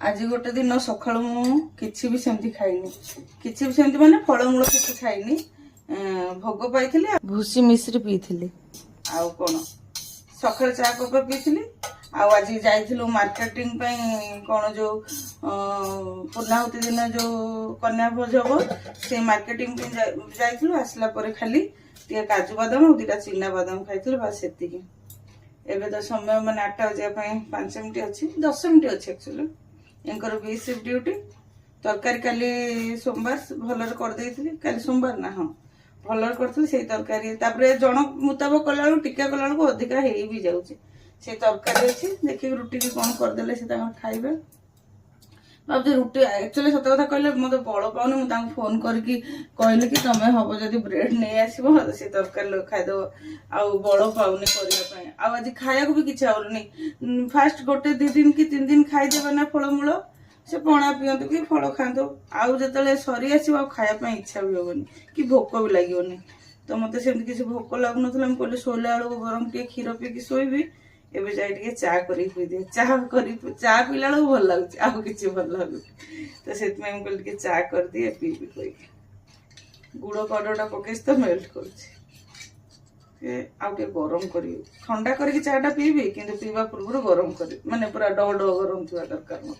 आज गोटे दिन सका किसी भी सेमती खाइनी किसी भी सेमती माने फलमूल किसी खाइनी भोग पाई भूसी मिश्री पी आउ कौन सकाल चा कप पी आज जाइलु मार्केटिंग कौन जो पूर्णाहुति दिन जो कन्या भोज हम से मार्केटिंग जाइलु आसला पर खाली काजू बादाम और 2टा चिना बादाम खाई बस से एबे तो समय मैंने 8टा बजे 5 मिनट अच्छी 10 मिनट अच्छी एक्चुअली इनकर बी शिफ्ट ड्यूटी तरकारी काली सोमवार भलर कर देइथिली काली सोमवार ना हाँ भलर करथिली से तरकारी तापरे जण मुताबक कला टिका कला को अधिका हेई भी जाउची से तरकारी अच्छी देखि रुटी भी कोन कर देले से तांग खाइबे बाबू रुटी एक्चुअली सत कथा कहले मत बल पाऊनी मुझे फोन करके कहले कि तुम्हें हम जब ब्रेड नहीं आसो से तरकारी खाईदेव आउ बल पाऊनी करने आज खाया भी किसी आउनी फास्ट गोटे 2 दिन कि 3 दिन खाईदेवे ना फलमूल से पणा पीतु कि फल खातु आउ जो सरी आसो खायापी इच्छा भी हेनी कि भोक भी लगे तो मत से किसी भोक लगुन कहले शोला बेलू बरम टे क्षीर पीकी शोबी एबे जाई टिके चा करी पी दे चा पीला बेलू भल लगुच आउ किसी भल लगुच तो से कहले चा कर दिए पीबी कही गुड़ पाउडर पकई तो मेल्ट कर गरम करी ठंडा करके चाटा पीबी किंतु पीवा पूर्व गरम कर माने पूरा डो डो गरम थी दरकार मोर